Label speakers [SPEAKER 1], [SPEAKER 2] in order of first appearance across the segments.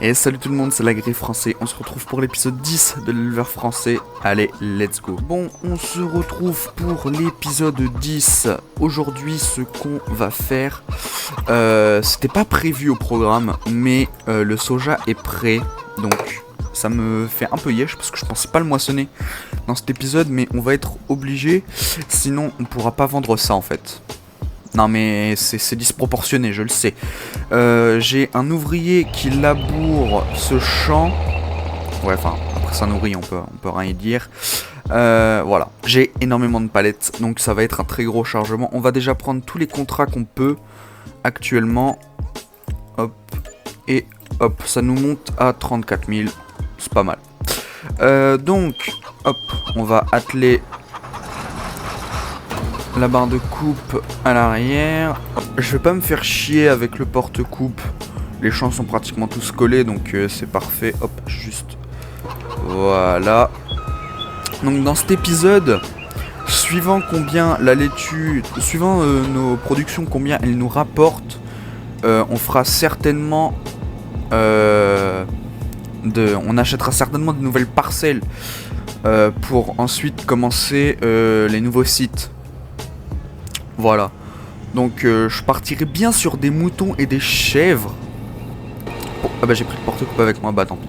[SPEAKER 1] Et salut tout le monde, c'est la Griffe Français. On se retrouve pour l'épisode 10 de l'éleveur français. Allez, let's go. Bon, on se retrouve pour l'épisode 10. Aujourd'hui, ce qu'on va faire, c'était pas prévu au programme, mais le soja est prêt. Donc, ça me fait un peu yesh parce que je pensais pas le moissonner dans cet épisode, mais on va être obligé. Sinon, on pourra pas vendre ça en fait. Non mais c'est disproportionné, je le sais. J'ai un ouvrier qui laboure ce champ. Ouais, enfin, après c'est un ouvrier, on peut rien y dire. Voilà, j'ai énormément de palettes, donc ça va être un très gros chargement. On va déjà prendre tous les contrats qu'on peut actuellement. Hop, et hop, ça nous monte à 34 000. C'est pas mal. Donc, hop, on va atteler la barre de coupe à l'arrière. Je vais pas me faire chier avec le porte-coupe. Les champs sont pratiquement tous collés, donc c'est parfait. Hop, juste. Voilà. Donc dans cet épisode, suivant combien la laitue, suivant nos productions, combien elles nous rapportent, on fera certainement... on achètera certainement de nouvelles parcelles pour ensuite commencer les nouveaux sites. Voilà, donc je partirai bien sur des moutons et des chèvres. Bon, ah bah j'ai pris le porte-coupe avec moi, bah tant pis.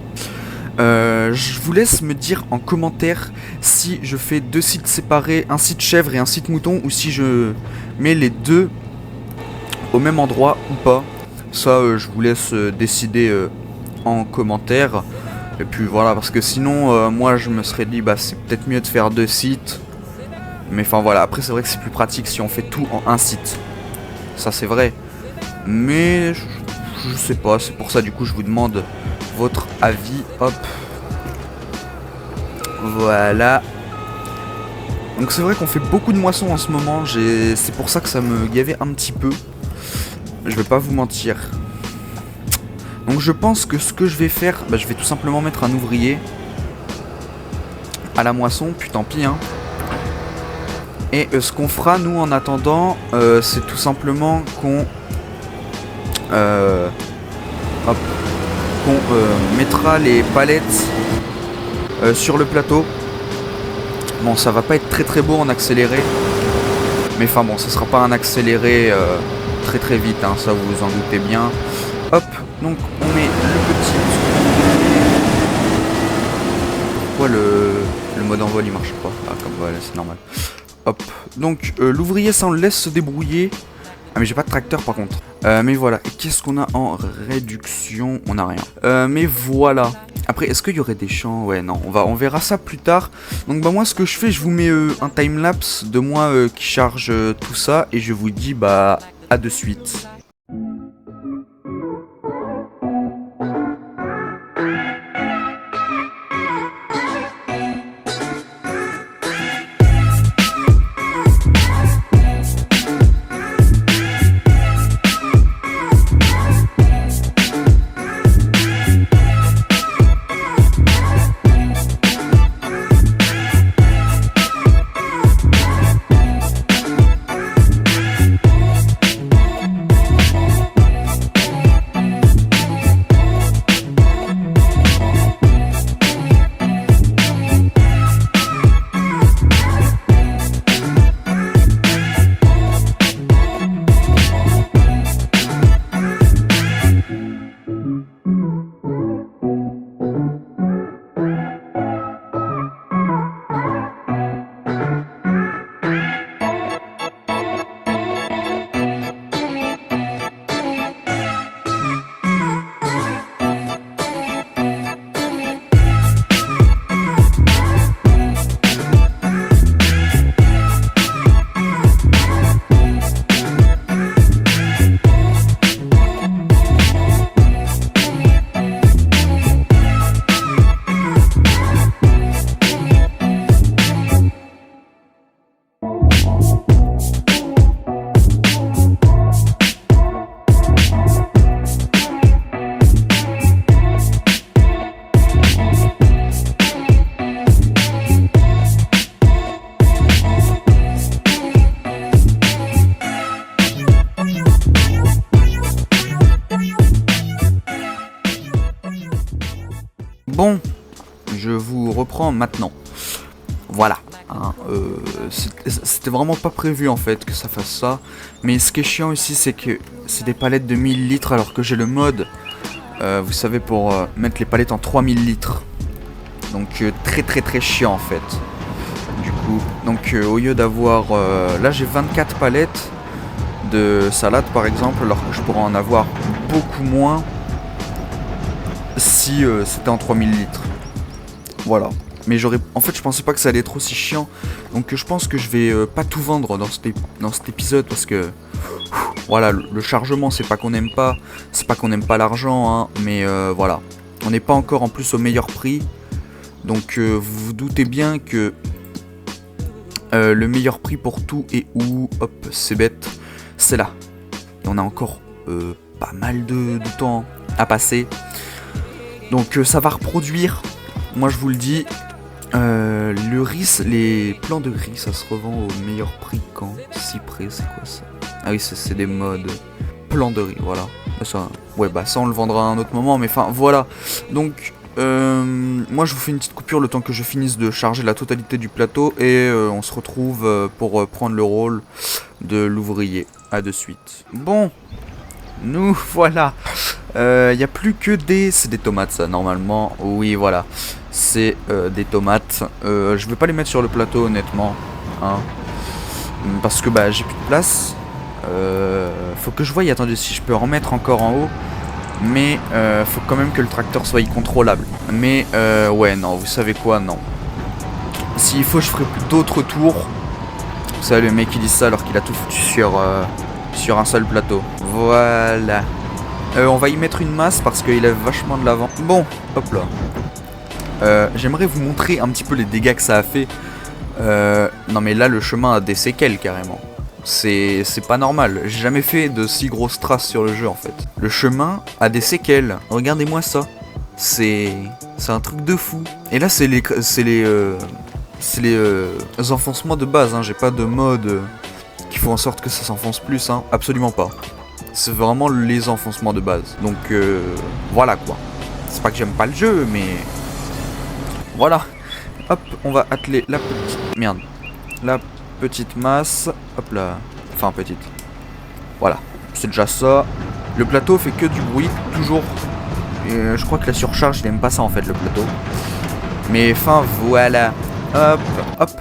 [SPEAKER 1] Je vous laisse me dire en commentaire si je fais deux sites séparés, un site chèvre et un site mouton, ou si je mets les deux au même endroit ou pas. Ça, je vous laisse décider en commentaire. Et puis voilà, parce que sinon, moi je me serais dit, bah c'est peut-être mieux de faire deux sites. Mais enfin voilà, après c'est vrai que c'est plus pratique si on fait tout en un site. Ça c'est vrai. Mais je sais pas, c'est pour ça du coup je vous demande votre avis. Hop. Voilà. Donc c'est vrai qu'on fait beaucoup de moissons en ce moment. C'est pour ça que ça me gavait un petit peu. Je vais pas vous mentir. Donc je pense que ce que je vais faire, bah, je vais tout simplement mettre un ouvrier à la moisson, puis tant pis hein. Et ce qu'on fera nous en attendant, c'est tout simplement qu'on mettra les palettes sur le plateau. Bon, ça va pas être très très beau en accéléré, mais enfin bon, ça sera pas un accéléré très très vite, hein, ça vous en doutez bien. Hop, donc on met le petit. Pourquoi le mode envol il marche pas? Ah, comme voilà, c'est normal. Hop, donc l'ouvrier ça on le laisse se débrouiller. Ah mais j'ai pas de tracteur par contre. Mais voilà, et qu'est-ce qu'on a en réduction? On a rien. Mais voilà. Après est-ce qu'il y aurait des champs? Ouais non, on verra ça plus tard. Donc bah moi ce que je fais, je vous mets un timelapse de moi qui charge tout ça. Et je vous dis bah à de suite. Bon, je vous reprends maintenant. Voilà. Hein, c'était vraiment pas prévu en fait que ça fasse ça. Mais ce qui est chiant ici, c'est que c'est des palettes de 1000 litres alors que j'ai le mode, vous savez, pour mettre les palettes en 3000 litres. Donc très chiant en fait. Du coup, donc au lieu d'avoir... là j'ai 24 palettes de salade par exemple, alors que je pourrais en avoir beaucoup moins si c'était en 3000 litres. Voilà. Mais en fait je pensais pas que ça allait être aussi chiant. Donc je pense que je vais pas tout vendre dans cet épisode parce que... Voilà, le chargement c'est pas qu'on aime pas. C'est pas qu'on aime pas l'argent, hein, mais voilà. On n'est pas encore en plus au meilleur prix. Donc vous vous doutez bien que le meilleur prix pour tout est où? Hop, c'est bête. C'est là. Et on a encore pas mal de temps à passer. Donc ça va reproduire. Moi je vous le dis. Le riz, les plants de riz, ça se revend au meilleur prix quand? Cyprès, c'est quoi ça? Ah oui, c'est des modes. Plants de riz, voilà. Ça, ouais, bah ça on le vendra à un autre moment, mais enfin voilà. Donc, moi je vous fais une petite coupure le temps que je finisse de charger la totalité du plateau et on se retrouve pour prendre le rôle de l'ouvrier. À de suite. Bon, nous voilà. Il n'y a plus que c'est des tomates ça normalement. Oui, voilà. C'est des tomates. Je vais pas les mettre sur le plateau honnêtement, hein, parce que bah j'ai plus de place. Faut que je voie, attendez, si je peux en mettre encore en haut. Mais faut quand même que le tracteur soit contrôlable. Mais ouais, non, vous savez quoi, non. S'il faut, je ferai d'autres tours. Vous savez, le mec qui dit ça alors qu'il a tout foutu sur un seul plateau. Voilà. On va y mettre une masse parce qu'il a vachement de l'avant. Bon, hop là. J'aimerais vous montrer un petit peu les dégâts que ça a fait. Non mais là le chemin a des séquelles carrément. C'est pas normal. J'ai jamais fait de si grosses traces sur le jeu en fait. Le chemin a des séquelles. Regardez-moi ça. C'est un truc de fou. Et là c'est les enfoncements de base. Hein. J'ai pas de mode qui font en sorte que ça s'enfonce plus. Hein. Absolument pas. C'est vraiment les enfoncements de base. Donc voilà quoi. C'est pas que j'aime pas le jeu mais... Voilà. Hop, on va atteler la petite... Merde. La petite masse. Hop là. Enfin, petite. Voilà. C'est déjà ça. Le plateau fait que du bruit. Toujours. Et je crois que la surcharge, il aime pas ça en fait, le plateau. Mais enfin, voilà. Hop, hop.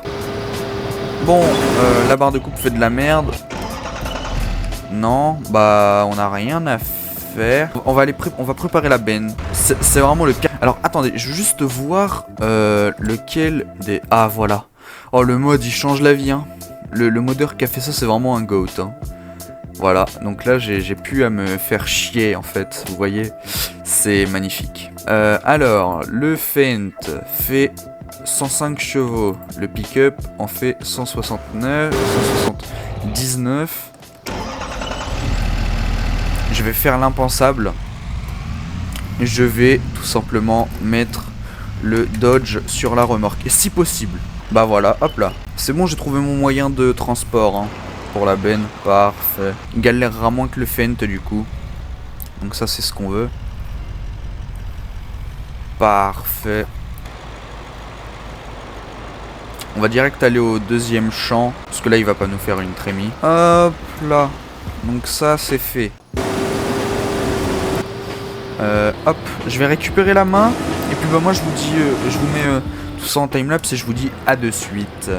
[SPEAKER 1] Bon, la barre de coupe fait de la merde. Non, bah, on a rien à faire. On va préparer la benne. C'est vraiment le cas. Alors attendez, je veux juste voir lequel des... Ah voilà. Oh le mode il change la vie hein. Le modeur qui a fait ça c'est vraiment un goat hein. Voilà, donc là j'ai pu à me faire chier en fait. Vous voyez, c'est magnifique. Alors, le Fendt fait 105 chevaux. Le pick-up en fait 169, 179. Je vais faire l'impensable. Je vais tout simplement mettre le Dodge sur la remorque. Et si possible. Bah voilà, hop là. C'est bon, j'ai trouvé mon moyen de transport hein, pour la benne. Parfait. Il galérera moins que le Fendt du coup. Donc ça c'est ce qu'on veut. Parfait. On va direct aller au deuxième champ. Parce que là il va pas nous faire une trémie. Hop là. Donc ça c'est fait. Hop, je vais récupérer la main. Et puis bah moi je vous dis, je vous mets tout ça en timelapse et je vous dis à de suite.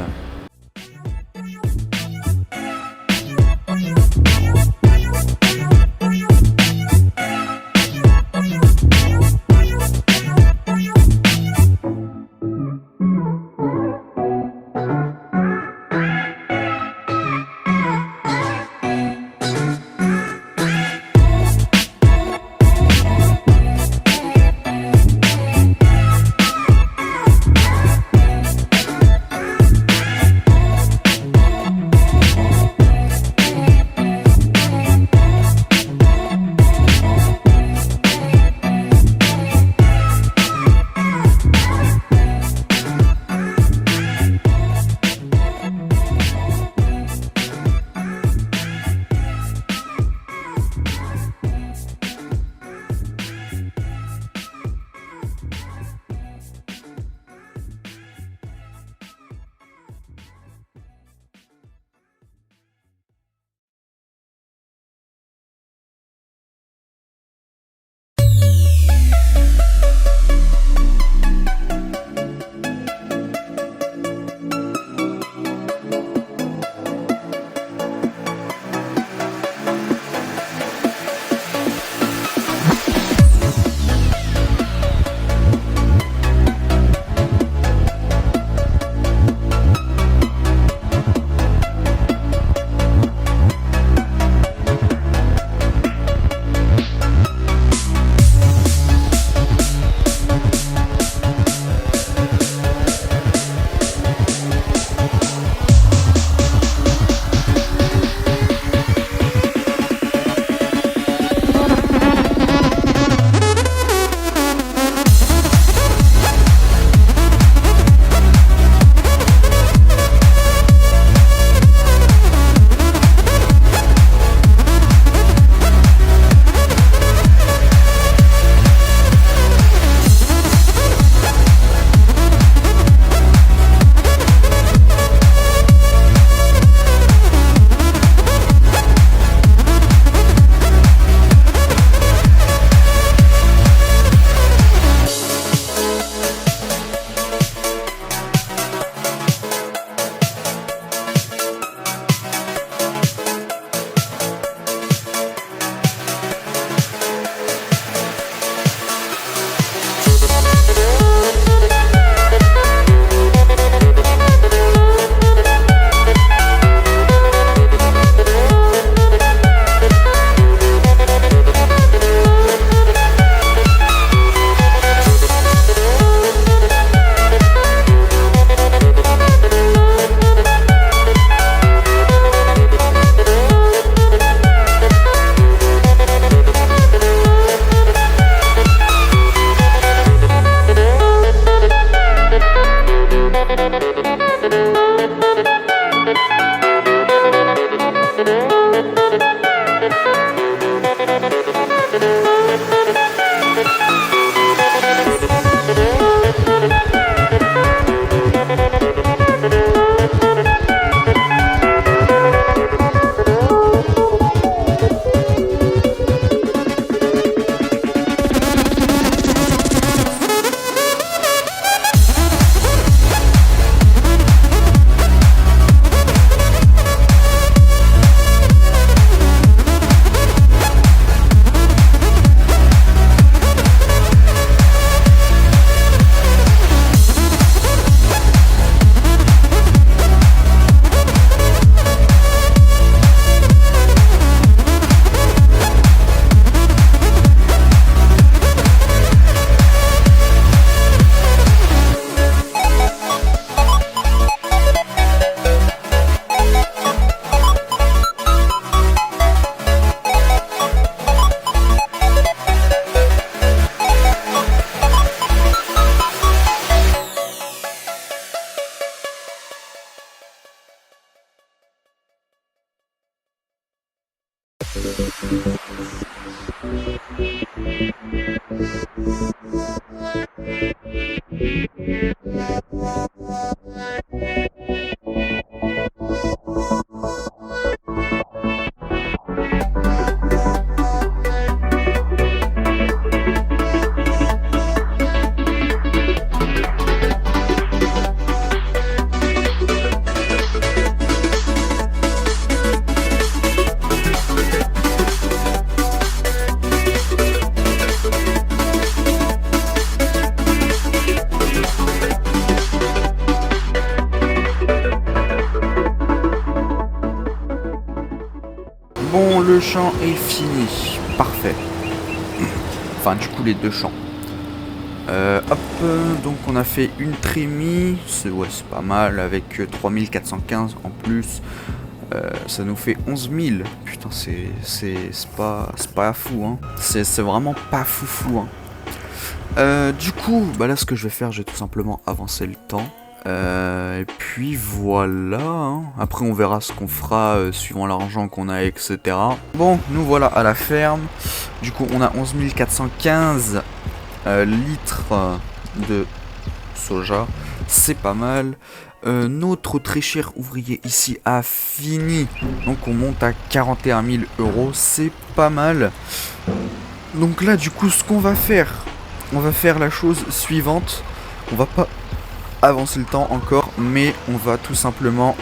[SPEAKER 1] Bon, le champ est fini. Parfait. Enfin, du coup, les deux champs. Hop, donc on a fait une trémie. C'est pas mal. Avec 3415 en plus. Ça nous fait 11 000. Putain, c'est pas fou, hein. C'est vraiment pas foufou, hein. Du coup, bah là, ce que je vais faire, je vais tout simplement avancer le temps. Et puis voilà, hein. Après on verra ce qu'on fera suivant l'argent qu'on a, etc. Bon, nous voilà à la ferme. Du coup on a 11 415 litres de soja. C'est pas mal. Notre très cher ouvrier ici a fini. Donc on monte à 41 000 euros. C'est pas mal. Donc là du coup ce qu'on va faire, on va faire la chose suivante. On va pas avancer le temps encore, mais on va tout simplement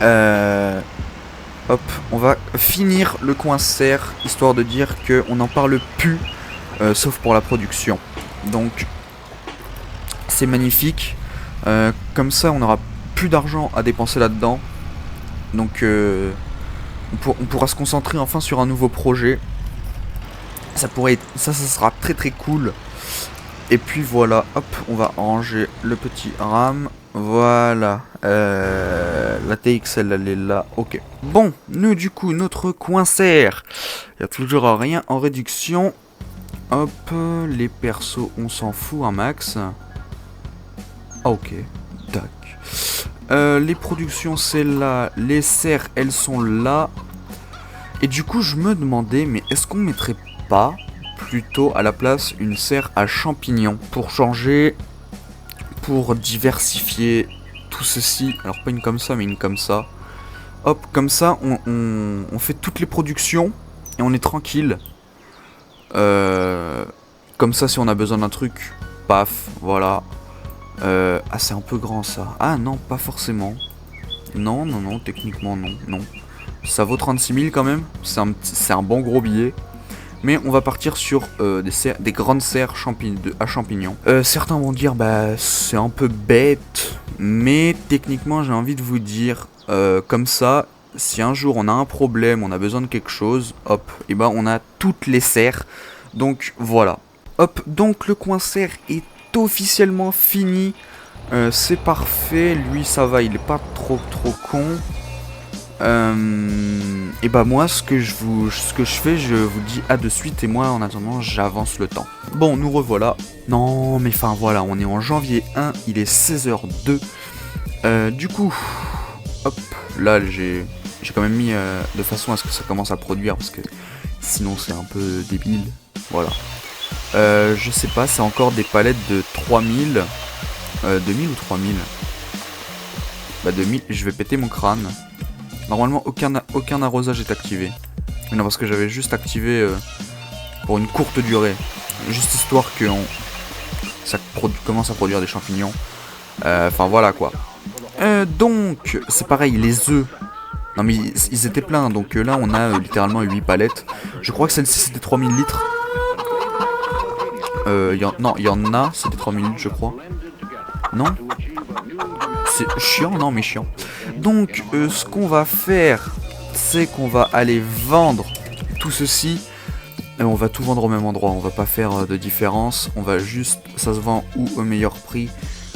[SPEAKER 1] hop, on va finir le coin serre, histoire de dire que on n'en parle plus, sauf pour la production. Donc c'est magnifique, comme ça on n'aura plus d'argent à dépenser là-dedans. Donc on pourra se concentrer enfin sur un nouveau projet. Ça sera très très cool. Et puis voilà, hop, on va ranger le petit RAM. Voilà, la TXL elle est là, ok. Bon, nous du coup, notre coin serre, il n'y a toujours rien en réduction. Hop, les persos, on s'en fout un max. Ok, tac. Les productions c'est là, les serres elles sont là. Et du coup je me demandais, mais est-ce qu'on mettrait pas plutôt à la place une serre à champignons pour changer, pour diversifier tout ceci. Alors pas une comme ça mais une comme ça. Hop, comme ça on fait toutes les productions et on est tranquille. Comme ça si on a besoin d'un truc, paf, voilà. Ah c'est un peu grand ça. Ah non, pas forcément. Non, non, non, techniquement non, non. Ça vaut 36 000 quand même, c'est un bon gros billet. Mais on va partir sur des grandes serres à champignons. Certains vont dire, bah c'est un peu bête, mais techniquement j'ai envie de vous dire, comme ça, si un jour on a un problème, on a besoin de quelque chose, hop, et ben on a toutes les serres. Donc voilà. Hop, donc le coin serre est officiellement fini. C'est parfait, lui ça va, il est pas trop con. Et bah moi ce que je fais, je vous dis à de suite, et moi en attendant j'avance le temps. Bon, nous revoilà. Non mais enfin voilà, on est en janvier 1, il est 16h02. Du coup, hop, là j'ai quand même mis de façon à ce que ça commence à produire, parce que sinon c'est un peu débile. Voilà. Je sais pas, c'est encore des palettes de 3000. 2000 ou 3000. Bah 2000, je vais péter mon crâne. Normalement aucun arrosage est activé. Mais non, parce que j'avais juste activé pour une courte durée. Juste histoire que ça commence à produire des champignons. Enfin voilà quoi. Donc c'est pareil, les œufs. Non mais ils étaient pleins, donc là on a littéralement 8 palettes. Je crois que celle-ci c'était 3000 litres. Non, il y en a, c'était 3000 litres je crois. Non? C'est chiant, non mais chiant. Donc ce qu'on va faire, c'est qu'on va aller vendre tout ceci. Et on va tout vendre au même endroit, on va pas faire de différence. On va juste, ça se vend où au meilleur prix?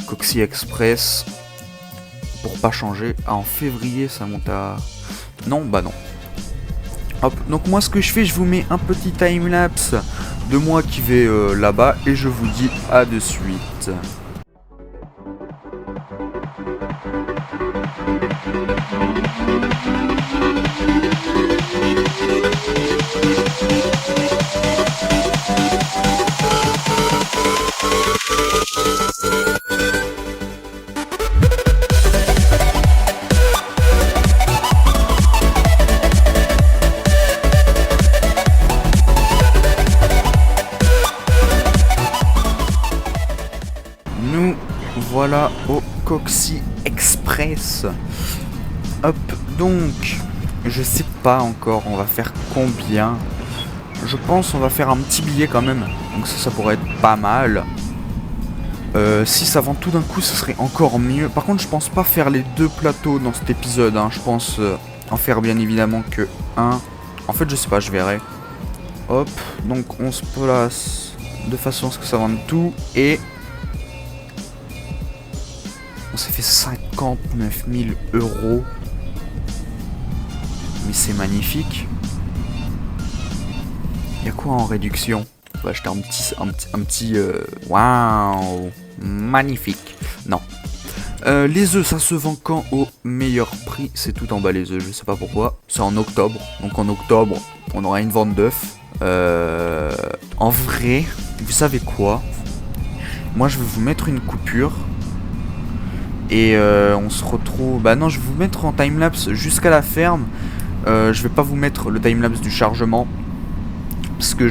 [SPEAKER 1] Coxy Express. Pour pas changer. Ah, en février ça monte à... Non, bah non. Hop, donc moi ce que je fais, je vous mets un petit timelapse de moi qui vais là-bas. Et je vous dis à de suite. voilà au Coxy Express. Hop, donc, je sais pas encore, on va faire combien. Je pense on va faire un petit billet quand même, donc ça pourrait être pas mal. Si ça vend tout d'un coup, ce serait encore mieux. Par contre, je pense pas faire les deux plateaux dans cet épisode, hein. Je pense en faire bien évidemment que un. En fait, je sais pas, je verrai. Hop, donc on se place de façon à ce que ça vende tout. Et on s'est fait 59 000 €. Mais c'est magnifique. Il y a quoi en réduction? On va acheter un petit waouh, magnifique. Non. Les œufs, ça se vend quand au meilleur prix? C'est tout en bas les œufs, je sais pas pourquoi. C'est en octobre. Donc en octobre, on aura une vente d'œufs. En vrai, vous savez quoi? Moi, je vais vous mettre une coupure. Et on se retrouve... Bah non, je vais vous mettre en timelapse jusqu'à la ferme. Je vais pas vous mettre le timelapse du chargement. Parce que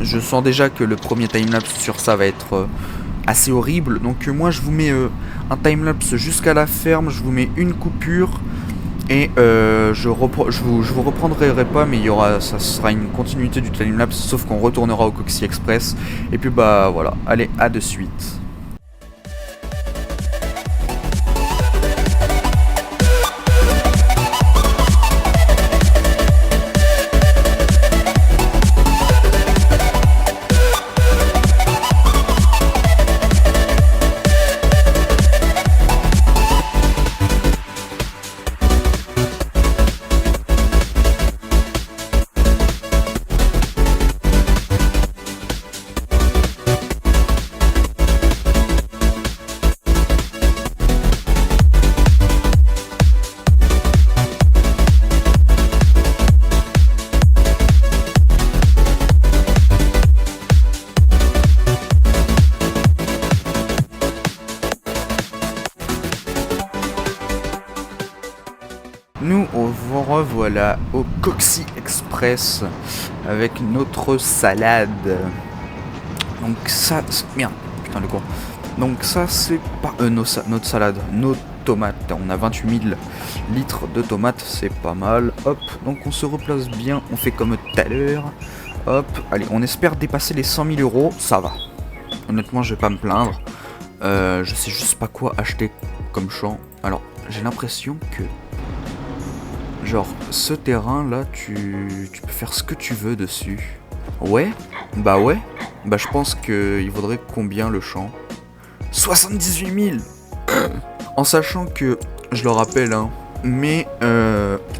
[SPEAKER 1] je sens déjà que le premier timelapse sur ça va être assez horrible. Donc moi je vous mets un timelapse jusqu'à la ferme. Je vous mets une coupure. Et je vous reprendrai pas, mais ça sera une continuité du timelapse. Sauf qu'on retournera au Coxy Express. Et puis bah voilà, allez, à de suite. Nous revoilà au Coxy Express avec notre salade. Donc ça... Merde, putain le con. Donc ça c'est pas... notre salade, nos tomates. On a 28 000 litres de tomates, c'est pas mal. Hop, donc on se replace bien, on fait comme tout à l'heure. Hop, allez, on espère dépasser les 100 000 €, ça va. Honnêtement, je vais pas me plaindre. Je sais juste pas quoi acheter comme champ. Alors, j'ai l'impression que... Genre, ce terrain là, tu peux faire ce que tu veux dessus. Ouais. Bah je pense qu'il vaudrait combien le champ? 78 000. En sachant que, je le rappelle, hein, mais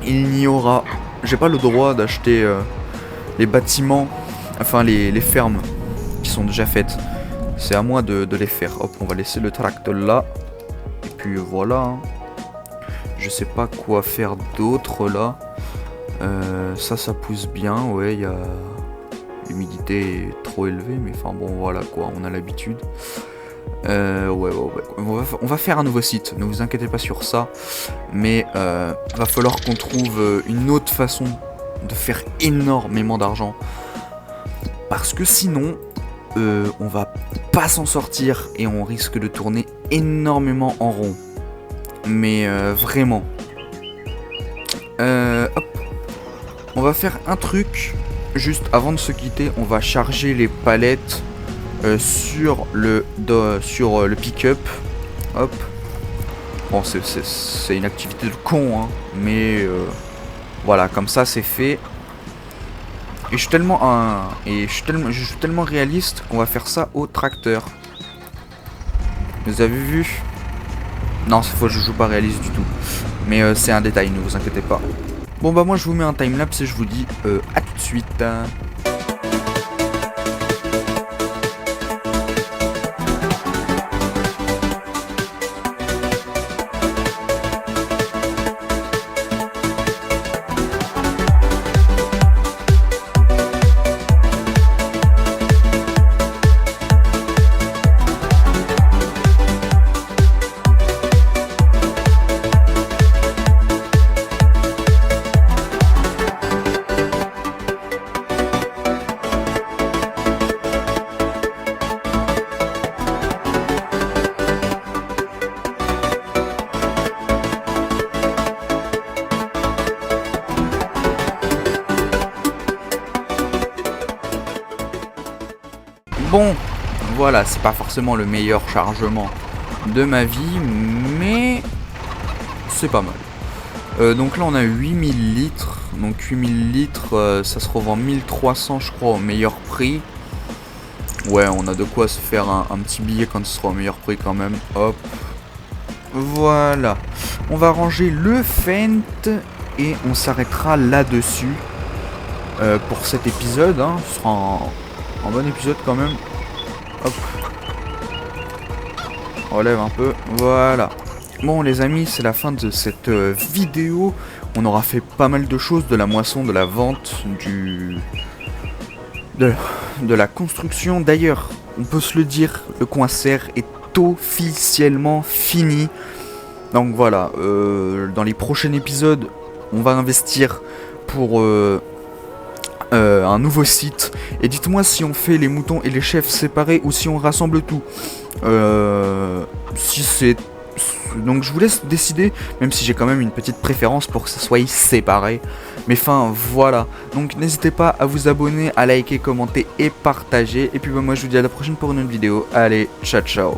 [SPEAKER 1] il n'y aura... J'ai pas le droit d'acheter les bâtiments, enfin les fermes qui sont déjà faites. C'est à moi de les faire. Hop, on va laisser le tracteur là. Et puis voilà, hein. Je sais pas quoi faire d'autre là. Ça pousse bien. Ouais, il y a... L'humidité est trop élevée, mais enfin bon, voilà quoi, on a l'habitude. Ouais. On va faire un nouveau site, ne vous inquiétez pas sur ça. Mais va falloir qu'on trouve une autre façon de faire énormément d'argent. Parce que sinon, on va pas s'en sortir et on risque de tourner énormément en rond. Mais vraiment. Hop. On va faire un truc. Juste avant de se quitter, on va charger les palettes sur le pick-up. Hop. Bon, c'est une activité de con, hein. Mais voilà, comme ça c'est fait. Et je suis tellement réaliste qu'on va faire ça au tracteur. Vous avez vu? Non, cette fois je joue pas réaliste du tout. Mais c'est un détail, ne vous inquiétez pas. Bon bah moi je vous mets un timelapse et je vous dis à tout de suite. Bon, voilà, c'est pas forcément le meilleur chargement de ma vie, mais c'est pas mal. Donc là on a 8000 litres, donc 8000 litres, ça se revend 1300 je crois au meilleur prix. Ouais, on a de quoi se faire un petit billet quand ce sera au meilleur prix quand même. Hop, voilà. On va ranger le Fent et on s'arrêtera là-dessus pour cet épisode. Hein. Ce sera un bon épisode quand même. Hop. On relève un peu. Voilà. Bon les amis, c'est la fin de cette vidéo. On aura fait pas mal de choses, de la moisson, de la vente, de la construction. D'ailleurs, on peut se le dire, le coin serre est officiellement fini. Donc voilà, dans les prochains épisodes, on va investir pour un nouveau site. Et dites-moi si on fait les moutons et les chefs séparés ou si on rassemble tout. Si c'est... Donc je vous laisse décider, même si j'ai quand même une petite préférence pour que ça soit séparé. Mais enfin voilà, donc n'hésitez pas à vous abonner, à liker, commenter et partager. Et puis bah, moi je vous dis à la prochaine pour une autre vidéo. Allez, ciao ciao.